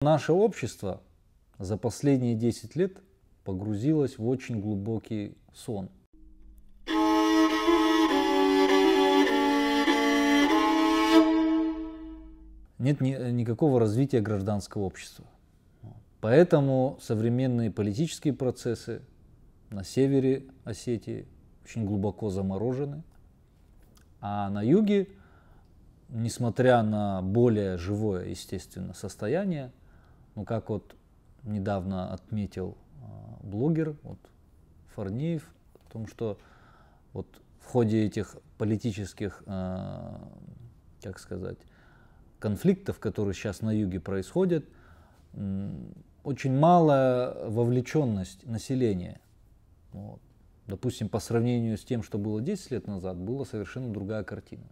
Наше общество за последние 10 лет погрузилось в очень глубокий сон. Нет никакого развития гражданского общества. Поэтому современные политические процессы на севере Осетии очень глубоко заморожены, а на юге, несмотря на более живое, естественно, состояние, как вот недавно отметил блогер Фарниев, о том, что вот в ходе этих политических, конфликтов, которые сейчас на юге происходят, очень малая вовлеченность населения. Допустим, по сравнению с тем, что было 10 лет назад, была совершенно другая картина.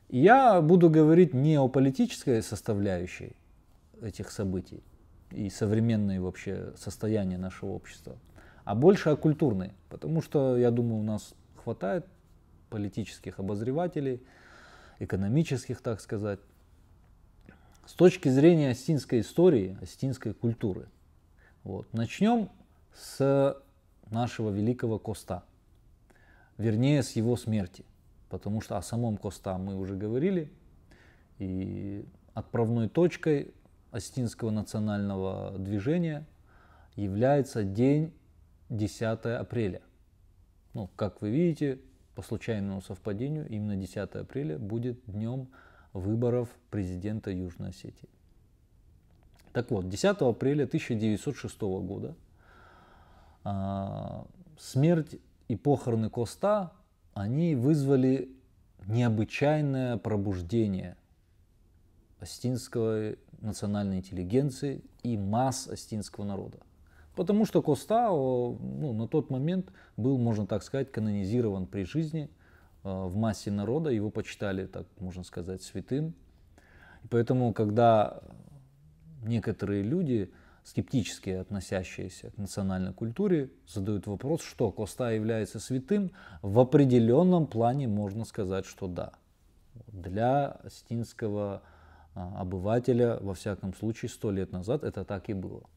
И я буду говорить не о политической составляющей этих событий и современное вообще состояние нашего общества, а больше о культурной, потому что, я думаю, у нас хватает политических обозревателей, экономических, так сказать, с точки зрения осетинской истории, осетинской культуры. Начнем с нашего великого Коста, вернее, с его смерти, потому что о самом Коста мы уже говорили, и отправной точкой осетинского национального движения является день 10 апреля. Как вы видите, по случайному совпадению, именно 10 апреля будет днем выборов президента Южной Осетии. Так вот, 10 апреля 1906 года смерть и похороны Коста, они вызвали необычайное пробуждение осетинской национальной интеллигенции и масс осетинского народа. Потому что Коста на тот момент был, можно так сказать, канонизирован при жизни в массе народа, его почитали, так можно сказать, святым. И поэтому, когда некоторые люди, скептически относящиеся к национальной культуре, задают вопрос, что Коста является святым, в определенном плане можно сказать, что да. Для осетинского обывателя, во всяком случае, 100 лет назад это так и было.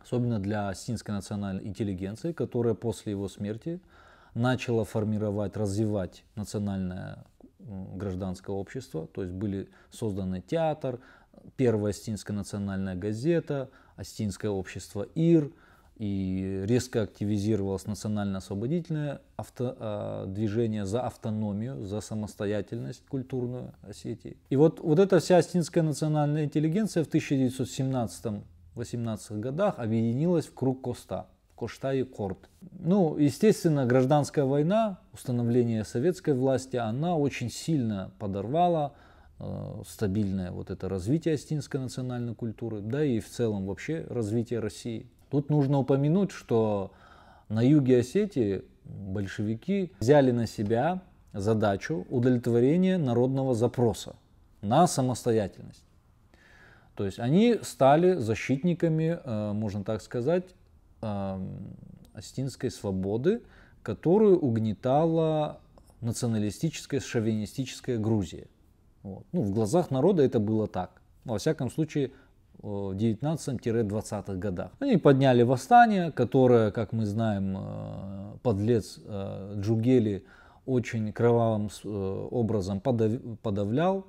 Особенно для осетинской национальной интеллигенции, которая после его смерти начала формировать, развивать национальное гражданское общество. То есть были созданы театр, первая осетинская национальная газета, осетинское общество ИР, и резко активизировалось национально-освободительное движение за автономию, за самостоятельность культурную Осетии. И вот эта вся осетинская национальная интеллигенция в 1917-18 годах объединилась в круг Коста, Кошта и Корт. Естественно, гражданская война, установление советской власти, она очень сильно подорвала стабильное это развитие осетинской национальной культуры, да и в целом вообще развитие России. Тут нужно упомянуть, что на юге Осетии большевики взяли на себя задачу удовлетворения народного запроса на самостоятельность. То есть они стали защитниками, можно так сказать, осетинской свободы, которую угнетала националистическая, шовинистическая Грузия. В глазах народа это было так. Во всяком случае, в 19-20-х годах. Они подняли восстание, которое, как мы знаем, подлец Джугели очень кровавым образом подавлял,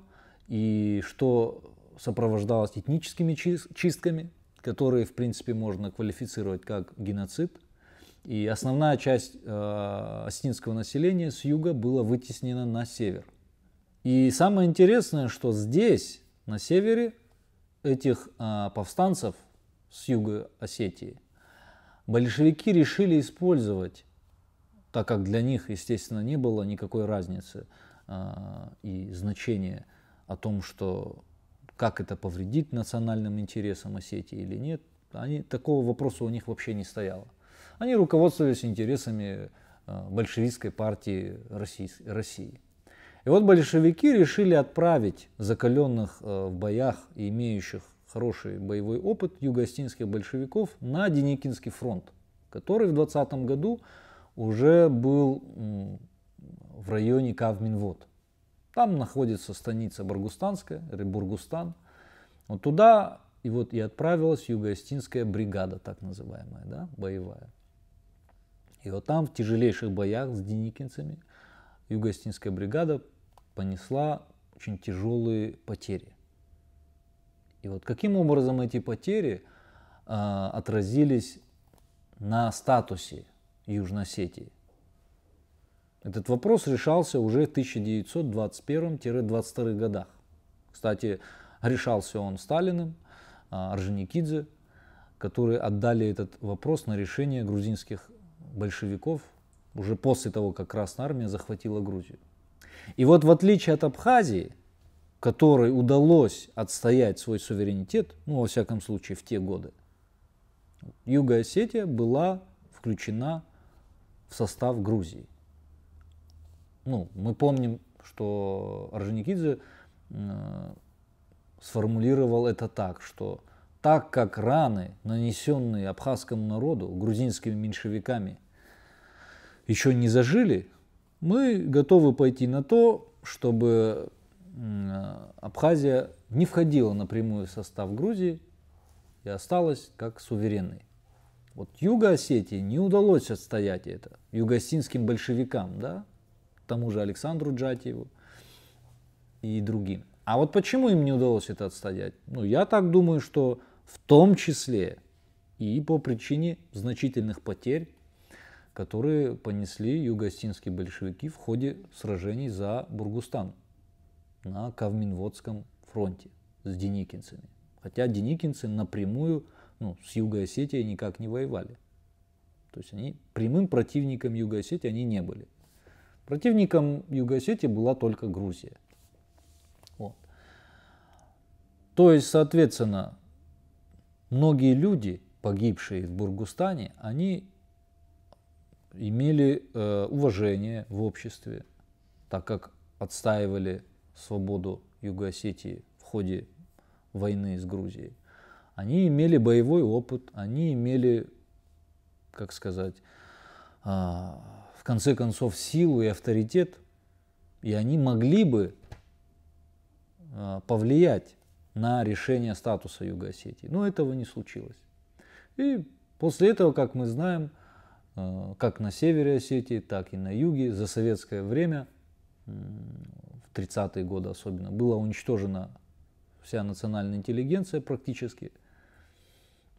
и что сопровождалось этническими чистками, которые, в принципе, можно квалифицировать как геноцид. И основная часть осетинского населения с юга была вытеснена на север. И самое интересное, что здесь, на севере, этих повстанцев с юга Осетии большевики решили использовать, так как для них, естественно, не было никакой разницы и значения о том, что как это повредит национальным интересам Осетии или нет. Такого вопроса у них вообще не стояло. Они руководствовались интересами большевистской партии России. И большевики решили отправить закаленных в боях и имеющих хороший боевой опыт юго-осетинских большевиков на Деникинский фронт, который в 2020 году уже был в районе Кавминвод. Там находится станица Баргустанская, или Бургустан. Вот туда и отправилась Юго-Осетинская бригада, так называемая, да, боевая. И вот там в тяжелейших боях с деникинцами Юго-Осетинская бригада понесла очень тяжелые потери. И вот каким образом эти потери отразились на статусе Южной Осетии? Этот вопрос решался уже в 1921-22 годах. Кстати, решался он Сталиным, Орджоникидзе, которые отдали этот вопрос на решение грузинских большевиков уже после того, как Красная Армия захватила Грузию. И вот в отличие от Абхазии, которой удалось отстоять свой суверенитет, ну, во всяком случае, в те годы, Южная Осетия была включена в состав Грузии. Ну, мы помним, что Орджоникидзе сформулировал это так, что так как раны, нанесенные абхазскому народу грузинскими меньшевиками, еще не зажили, мы готовы пойти на то, чтобы Абхазия не входила напрямую в состав Грузии и осталась как суверенной. Вот Южной Осетии не удалось отстоять это, юго-осетинским большевикам, да, тому же Александру Джатиеву и другим. А вот почему им не удалось это отстоять? Ну, я так думаю, что в том числе и по причине значительных потерь, которые понесли юго-осетинские большевики в ходе сражений за Бургустан на Кавминводском фронте с деникинцами. Хотя деникинцы напрямую с Югой Осетией никак не воевали. То есть они прямым противником Югой Осетии они не были. Противником Югой Осетии была только Грузия. Вот. То есть, соответственно, многие люди, погибшие в Бургустане, они имели уважение в обществе, так как отстаивали свободу Югой Осетии в ходе войны с Грузией. Они имели боевой опыт, они имели, как сказать, в конце концов силу и авторитет, и они могли бы повлиять на решение статуса Югой Осетии. Но этого не случилось. И после этого, как мы знаем, как на севере Осетии, так и на юге за советское время, в 30-е годы особенно, была уничтожена вся национальная интеллигенция практически,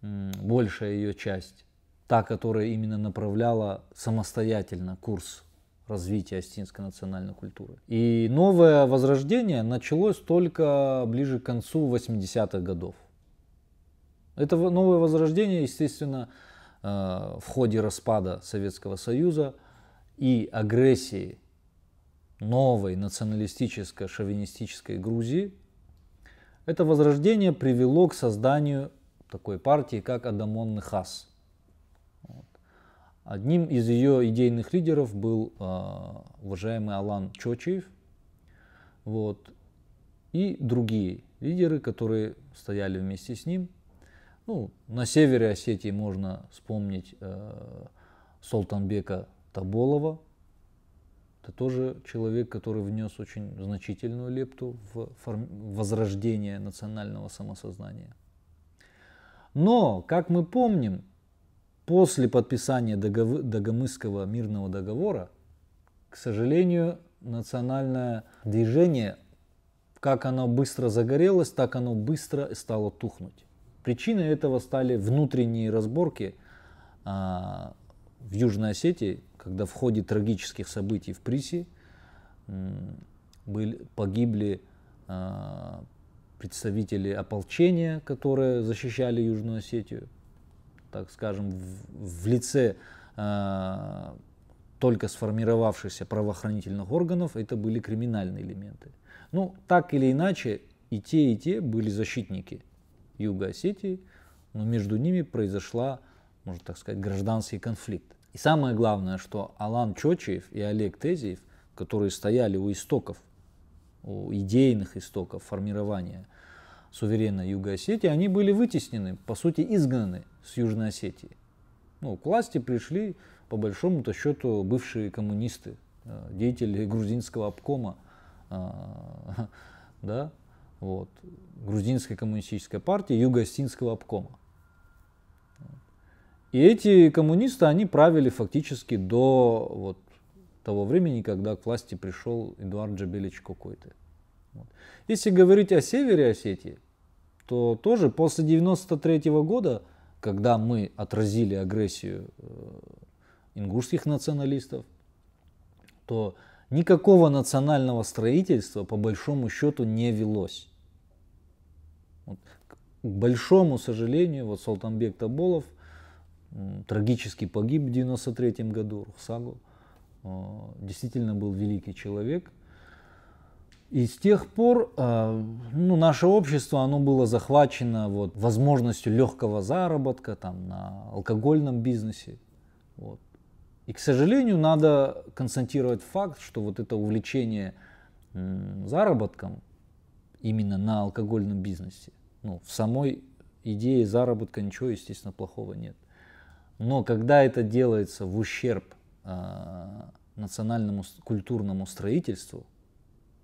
большая ее часть, та, которая именно направляла самостоятельно курс развития осетинской национальной культуры. И новое возрождение началось только ближе к концу 80-х годов. Это новое возрождение, естественно, в ходе распада Советского Союза и агрессии новой националистической, шовинистической Грузии, это возрождение привело к созданию такой партии, как Адамон Нехас. Одним из ее идейных лидеров был уважаемый Алан Чочиев, и другие лидеры, которые стояли вместе с ним. На севере Осетии можно вспомнить Солтанбека Таболова. Это тоже человек, который внес очень значительную лепту в возрождение национального самосознания. Но, как мы помним, после подписания Дагомысского мирного договора, к сожалению, национальное движение, как оно быстро загорелось, так оно быстро стало тухнуть. Причиной этого стали внутренние разборки в Южной Осетии, когда в ходе трагических событий в Приси погибли представители ополчения, которые защищали Южную Осетию, так скажем, в лице только сформировавшихся правоохранительных органов, это были криминальные элементы. Так или иначе, и те были защитники Юга Осетии, но между ними произошла, можно так сказать, гражданский конфликт. И самое главное, что Алан Чочиев и Олег Тезиев, которые стояли у истоков, у идейных истоков формирования суверенной Юга Осетии, они были вытеснены, по сути, изгнаны с Южной Осетии. К власти пришли, по большому-то счету, бывшие коммунисты, деятели грузинского обкома, вот, Грузинской коммунистической партии Юго-Осетинского обкома. И эти коммунисты, они правили фактически до вот того времени, когда к власти пришел Эдуард Джабелич Кокойты. Вот. Если говорить о севере Осетии, то тоже после 1993 года, когда мы отразили агрессию ингушских националистов, то никакого национального строительства по большому счету не велось. Вот. К большому сожалению, вот Султанбек Таболов трагически погиб в 1993 году, Рухсагу, действительно был великий человек. И с тех пор наше общество оно было захвачено вот, возможностью легкого заработка там, на алкогольном бизнесе. Вот. И, к сожалению, надо констатировать факт, что вот это увлечение заработком именно на алкогольном бизнесе, в самой идее заработка ничего, естественно, плохого нет. Но когда это делается в ущерб национальному культурному строительству,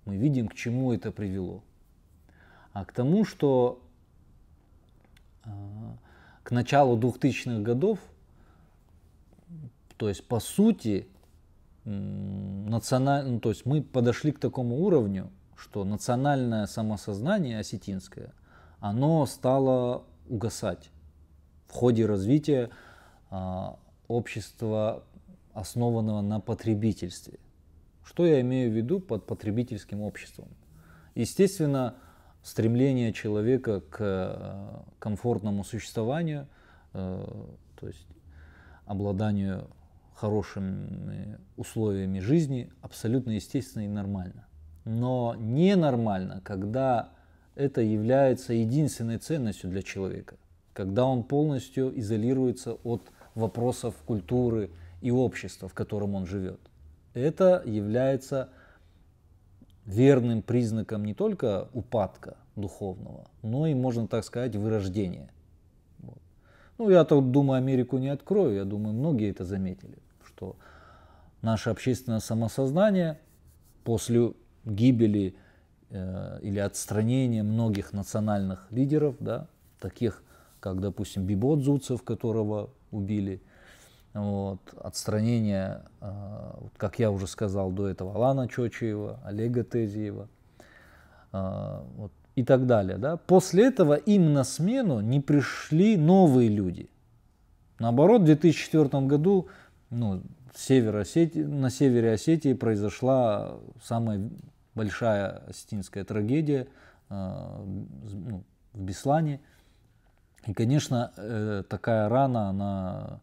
мы видим, к чему это привело. А к тому, что к началу 2000-х годов, то есть по сути, то есть мы подошли к такому уровню, что национальное самосознание осетинское, оно стало угасать в ходе развития общества, основанного на потребительстве. Что я имею в виду под потребительским обществом? Естественно, стремление человека к комфортному существованию, то есть обладанию хорошими условиями жизни, абсолютно естественно и нормально. Но ненормально, когда это является единственной ценностью для человека, когда он полностью изолируется от вопросов культуры и общества, в котором он живет. Это является верным признаком не только упадка духовного, но и, можно так сказать, вырождения. Вот. Я тут, думаю, Америку не открою, я думаю, многие это заметили, что наше общественное самосознание после гибели или отстранения многих национальных лидеров, да, таких как, допустим, Бибо Дзуцев, которого убили, вот, отстранение, как я уже сказал до этого, Алана Чочиева, Олега Тезиева, вот, и так далее. Да. После этого им на смену не пришли новые люди. Наоборот, в 2004 году на севере Осетии произошла самая большая осетинская трагедия в Беслане. И, конечно, такая рана, она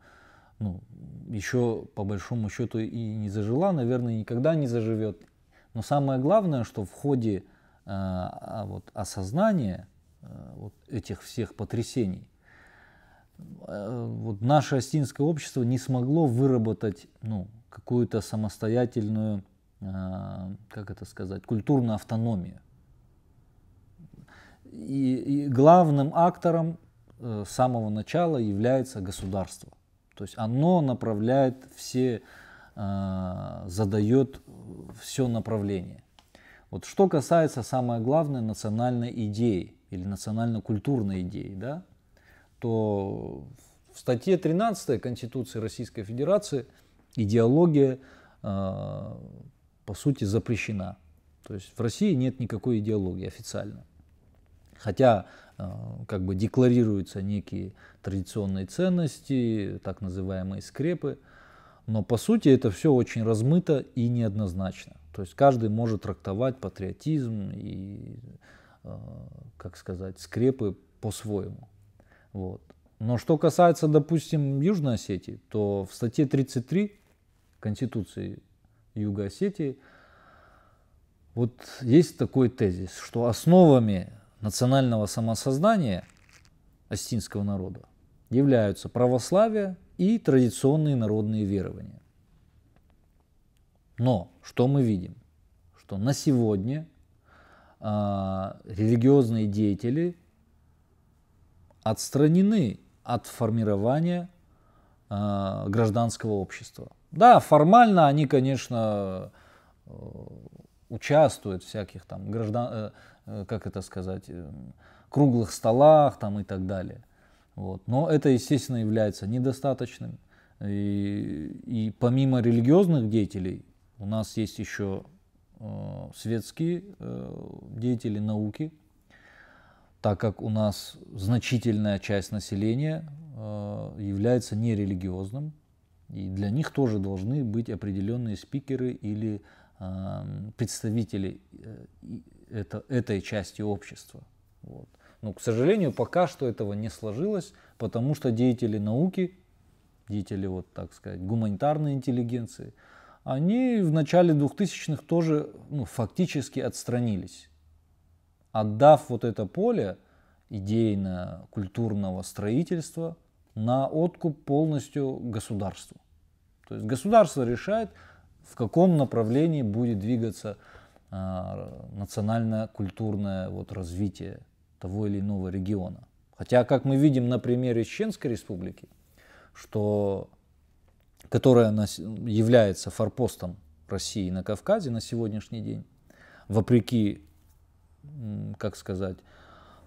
еще по большому счету и не зажила, наверное, никогда не заживет. Но самое главное, что в ходе осознания этих всех потрясений наше осетинское общество не смогло выработать какую-то самостоятельную, культурную автономию. И главным актором с самого начала является государство. То есть оно направляет все, задает все направление. Вот что касается, самое главное, национальной идеи или национально-культурной идеи, да, то в статье 13 Конституции Российской Федерации идеология, по сути, запрещена. То есть в России нет никакой идеологии официально. Хотя декларируются некие традиционные ценности, так называемые скрепы, но по сути это все очень размыто и неоднозначно. То есть каждый может трактовать патриотизм и, скрепы по-своему. Вот. Но что касается, допустим, Южной Осетии, то в статье 33 Конституции Юга Осетии есть такой тезис, что основами национального самосознания осетинского народа являются православие и традиционные народные верования. Но что мы видим? Что на сегодня религиозные деятели отстранены от формирования гражданского общества. Да, формально они, конечно, участвует в всяких там как это сказать, круглых столах там и так далее. Вот. Но это, естественно, является недостаточным. И помимо религиозных деятелей у нас есть еще светские деятели науки, так как у нас значительная часть населения является нерелигиозным, и для них тоже должны быть определенные спикеры или представители этой части общества. Вот. Но, к сожалению, пока что этого не сложилось, потому что деятели науки, деятели, вот так сказать, гуманитарной интеллигенции, они в начале 2000-х тоже фактически отстранились, отдав вот это поле идейно-культурного строительства на откуп полностью государству. То есть государство решает, в каком направлении будет двигаться национально-культурное развитие того или иного региона. Хотя, как мы видим на примере Чеченской Республики, которая является форпостом России на Кавказе на сегодняшний день, вопреки, как сказать,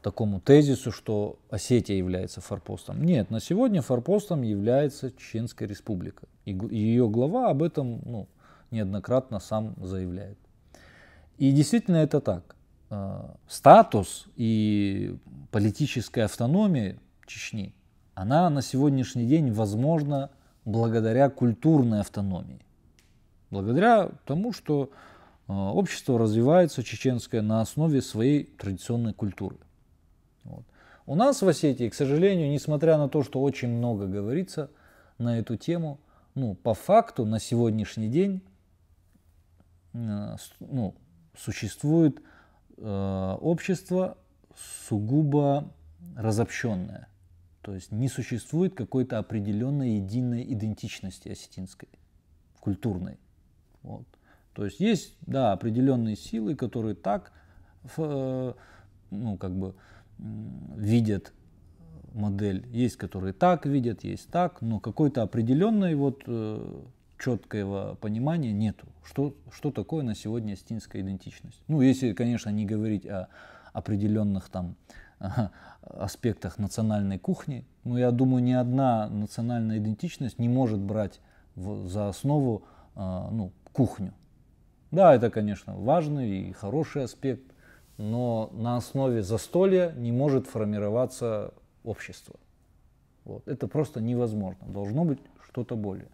такому тезису, что Осетия является форпостом. Нет, на сегодня форпостом является Чеченская Республика. И ее глава об этом неоднократно сам заявляет. И действительно это так. Статус и политическая автономия Чечни, она на сегодняшний день возможна благодаря культурной автономии. Благодаря тому, что общество развивается чеченское на основе своей традиционной культуры. Вот. У нас в Осетии, к сожалению, несмотря на то, что очень много говорится на эту тему, по факту на сегодняшний день существует общество сугубо разобщенное. То есть не существует какой-то определенной единой идентичности осетинской, культурной. Вот. То есть есть, да, определенные силы, которые так видят модель, есть, которые так видят, есть так, но какой-то определенной четкого понимания нету, что такое на сегодня осетинская идентичность. Если, конечно, не говорить о определенных там аспектах национальной кухни, я думаю, ни одна национальная идентичность не может брать за основу кухню. Да, это, конечно, важный и хороший аспект, но на основе застолья не может формироваться общество. Вот. Это просто невозможно. Должно быть что-то более.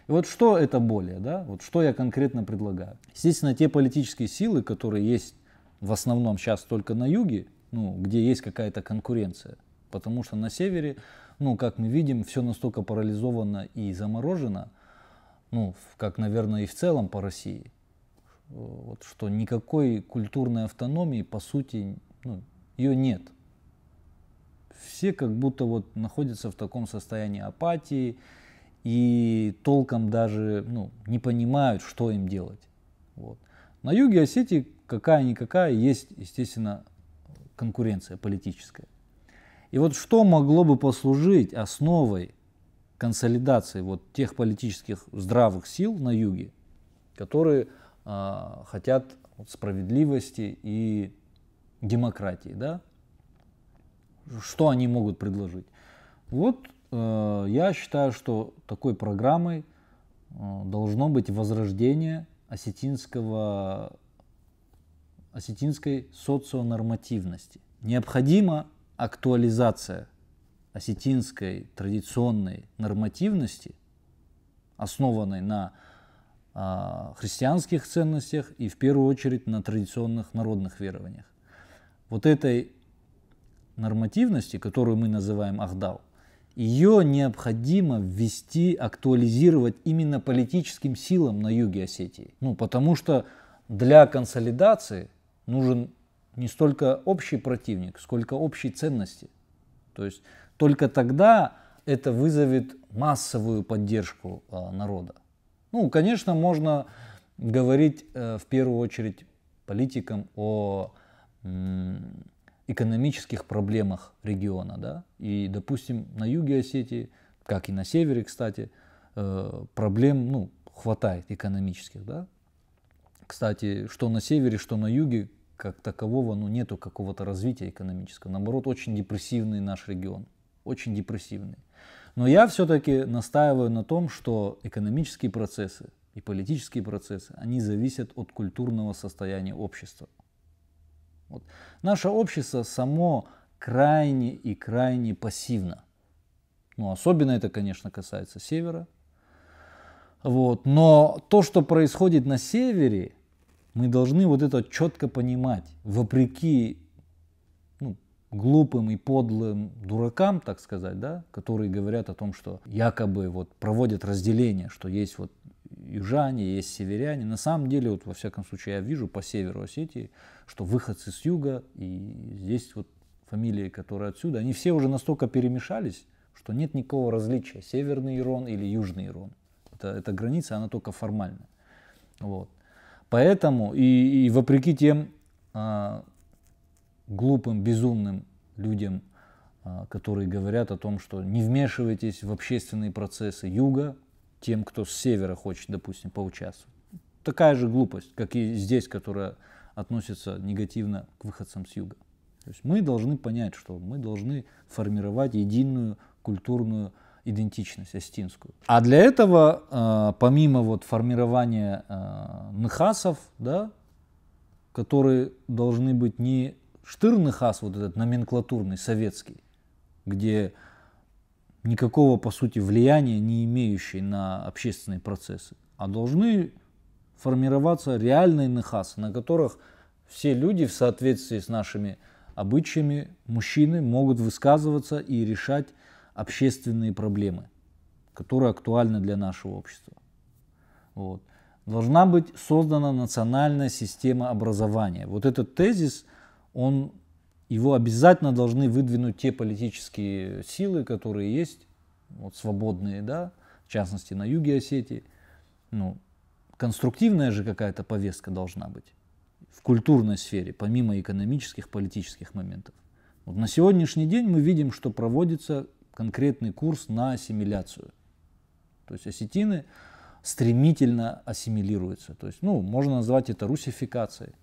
И что это более, да? Что я конкретно предлагаю? Естественно, те политические силы, которые есть в основном сейчас только на юге, где есть какая-то конкуренция, потому что на севере, как мы видим, все настолько парализовано и заморожено, как, наверное, и в целом по России, что никакой культурной автономии, по сути, ее нет. Все как будто находятся в таком состоянии апатии и толком даже не понимают, что им делать. Вот. На юге Осетии какая-никакая есть, естественно, конкуренция политическая. И что могло бы послужить основой консолидации тех политических здравых сил на юге, которые хотят справедливости и демократии, да? Что они могут предложить? Я считаю, что такой программой должно быть возрождение осетинской соционормативности. Необходима актуализация осетинской традиционной нормативности, основанной на христианских ценностях и в первую очередь на традиционных народных верованиях. Этой нормативности, которую мы называем Ахдау, ее необходимо ввести, актуализировать именно политическим силам на юге Осетии. Потому что для консолидации нужен не столько общий противник, сколько общие ценности. То есть только тогда это вызовет массовую поддержку народа. Конечно, можно говорить в первую очередь политикам о экономических проблемах региона. Да? И, допустим, на юге Осетии, как и на севере, кстати, проблем хватает экономических. Да? Кстати, что на севере, что на юге, как такового, ну, нету какого-то развития экономического. Наоборот, очень депрессивный наш регион. Очень депрессивный. Но я все-таки настаиваю на том, что экономические процессы и политические процессы, они зависят от культурного состояния общества. Вот. Наше общество само крайне и крайне пассивно. Ну, особенно это, конечно, касается севера. Вот. Но то, что происходит на севере, мы должны вот это четко понимать. Вопреки глупым и подлым дуракам, так сказать, да, которые говорят о том, что якобы вот проводят разделение, что есть вот южане, есть северяне. На самом деле, вот во всяком случае, я вижу по северу Осетии, что выходцы с юга, и здесь вот фамилии, которые отсюда, они все уже настолько перемешались, что нет никакого различия, северный Ирон или южный Ирон. Эта граница, она только формальная. Вот. Поэтому и вопреки тем глупым, безумным людям, которые говорят о том, что не вмешивайтесь в общественные процессы юга, тем, кто с севера хочет, допустим, поучаствовать. Такая же глупость, как и здесь, которая относится негативно к выходцам с юга. То есть мы должны понять, что мы должны формировать единую культурную идентичность осетинскую. А для этого, помимо вот формирования нхасов, да, которые должны быть не штыр-нхас, вот этот номенклатурный, советский, где никакого, по сути, влияния не имеющий на общественные процессы, а должны формироваться реальные нхасы, на которых все люди в соответствии с нашими обычаями, мужчины, могут высказываться и решать общественные проблемы, которые актуальны для нашего общества. Вот. Должна быть создана национальная система образования. Вот этот тезис, его обязательно должны выдвинуть те политические силы, которые есть, вот, свободные, да, в частности на юге Осетии. Ну, конструктивная же какая-то повестка должна быть в культурной сфере, помимо экономических, политических моментов. Вот на сегодняшний день мы видим, что проводится конкретный курс на ассимиляцию. То есть осетины стремительно ассимилируются. То есть, можно назвать это русификацией.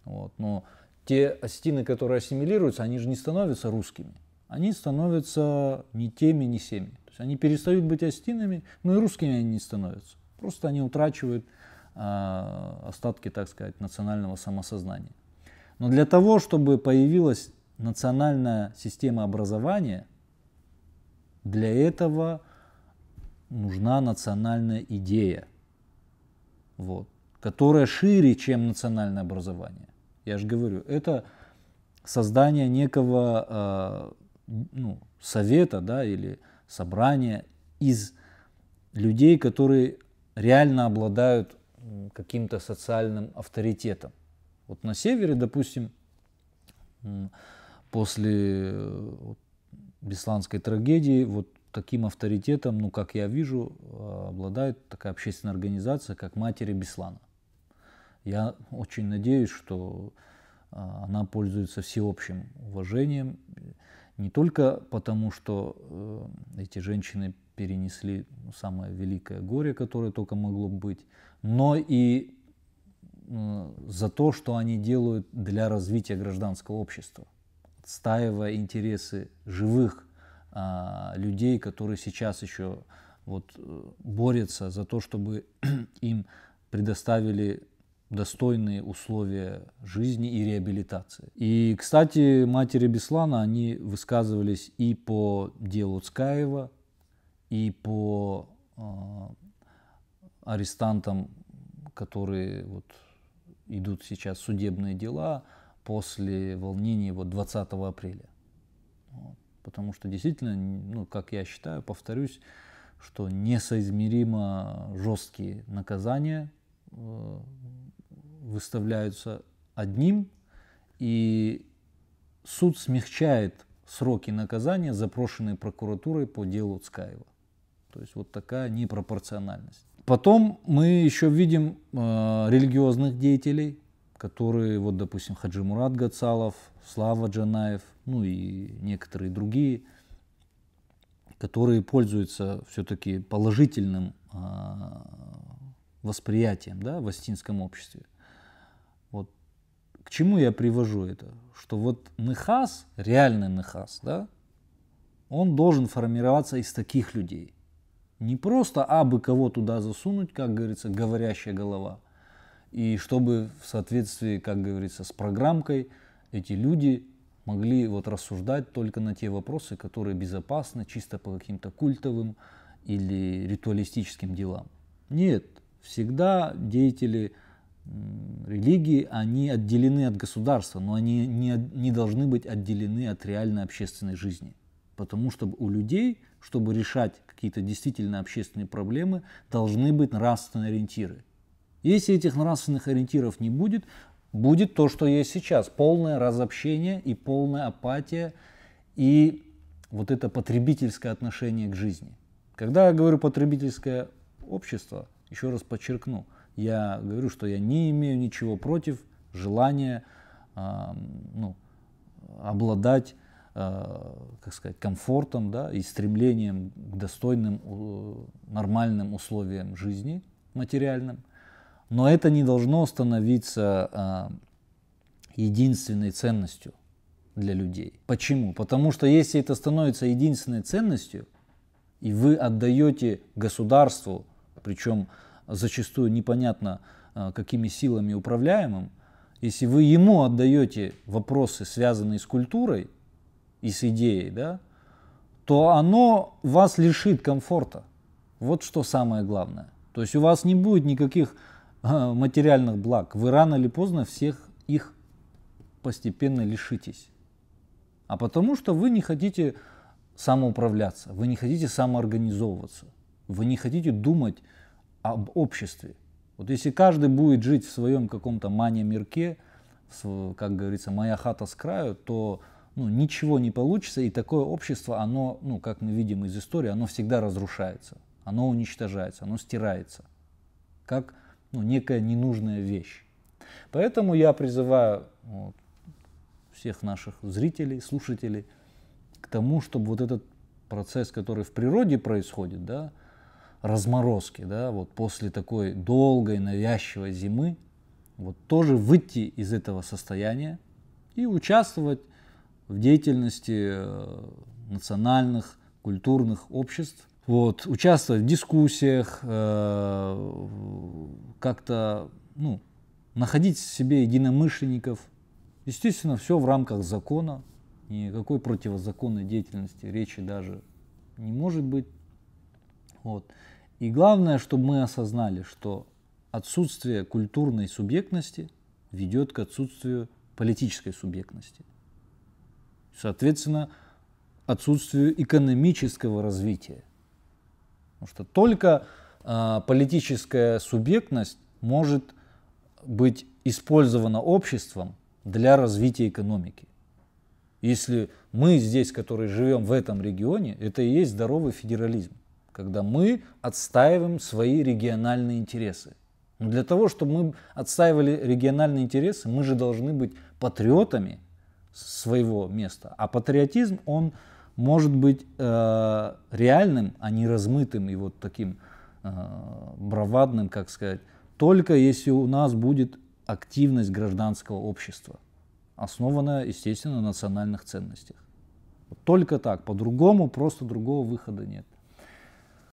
Вот. Но те осетины, которые ассимилируются, они же не становятся русскими. Они становятся ни теми, ни семи. То есть они перестают быть осетинами, но и русскими они не становятся. Просто они утрачивают остатки, так сказать, национального самосознания. Но для того, чтобы появилась национальная система образования, для этого нужна национальная идея, вот, которая шире, чем национальное образование. Я же говорю, это создание некого совета, да, или собрания из людей, которые реально обладают каким-то социальным авторитетом. Вот на севере, допустим, после Бесланской трагедии, вот таким авторитетом, как я вижу, обладает такая общественная организация, как Матери Беслана. Я очень надеюсь, что она пользуется всеобщим уважением, не только потому, что эти женщины перенесли самое великое горе, которое только могло быть, но и за то, что они делают для развития гражданского общества, отстаивая интересы живых людей, которые сейчас еще борются за то, чтобы им предоставили достойные условия жизни и реабилитации. И, кстати, матери Беслана, они высказывались и по делу Цкаева, и по арестантам, которые идут сейчас судебные дела после волнений 20 апреля. Потому что действительно, как я считаю, повторюсь, что несоизмеримо жесткие наказания выставляются одним, и суд смягчает сроки наказания, запрошенные прокуратурой по делу Цкаева. То есть вот такая непропорциональность. Потом мы еще видим религиозных деятелей, которые, допустим, Хаджи Мурат Гацалов, Слава Джанаев, и некоторые другие, которые пользуются все-таки положительным восприятием, да, в осетинском обществе. К чему я привожу это? Что вот нехас, реальный нехас, да, он должен формироваться из таких людей. Не просто абы кого туда засунуть, как говорится, говорящая голова. И чтобы в соответствии, как говорится, с программкой эти люди могли вот рассуждать только на те вопросы, которые безопасны, чисто по каким-то культовым или ритуалистическим делам. Нет, всегда деятели религии, они отделены от государства, но они не должны быть отделены от реальной общественной жизни. Потому что у людей, чтобы решать какие-то действительно общественные проблемы, должны быть нравственные ориентиры. Если этих нравственных ориентиров не будет, будет то, что есть сейчас. Полное разобщение и полная апатия, и вот это потребительское отношение к жизни. Когда я говорю потребительское общество, еще раз подчеркну, я говорю, что я не имею ничего против желания обладать, как сказать, комфортом, да, и стремлением к достойным, нормальным условиям жизни материальным. Но это не должно становиться единственной ценностью для людей. Почему? Потому что если это становится единственной ценностью, и вы отдаете государству, причем зачастую непонятно какими силами управляемым, если вы ему отдаете вопросы, связанные с культурой и с идеей, да, то оно вас лишит комфорта. Вот что самое главное. То есть у вас не будет никаких материальных благ. Вы рано или поздно всех их постепенно лишитесь. А потому что вы не хотите самоуправляться, вы не хотите самоорганизовываться, вы не хотите думать об обществе. Вот если каждый будет жить в своем каком-то мане-мирке, как говорится, моя хата с краю, то ничего не получится, и такое общество, оно, как мы видим из истории, оно всегда разрушается, оно уничтожается, оно стирается, как некая ненужная вещь. Поэтому я призываю всех наших зрителей, слушателей к тому, чтобы вот этот процесс, который в природе происходит, да, разморозки, да, вот после такой долгой навязчивой зимы, вот тоже выйти из этого состояния и участвовать в деятельности национальных, культурных обществ, вот, участвовать в дискуссиях, как-то находить в себе единомышленников. Естественно, все в рамках закона, никакой противозаконной деятельности речи даже не может быть. Вот. И главное, чтобы мы осознали, что отсутствие культурной субъектности ведет к отсутствию политической субъектности. Соответственно, отсутствию экономического развития. Потому что только политическая субъектность может быть использована обществом для развития экономики. Если мы здесь, которые живем в этом регионе, это и есть здоровый федерализм, когда мы отстаиваем свои региональные интересы. Но для того, чтобы мы отстаивали региональные интересы, мы же должны быть патриотами своего места. А патриотизм, он может быть реальным, а не размытым и вот таким бравадным, как сказать, только если у нас будет активность гражданского общества, основанная, естественно, на национальных ценностях. Только так, по-другому, просто другого выхода нет.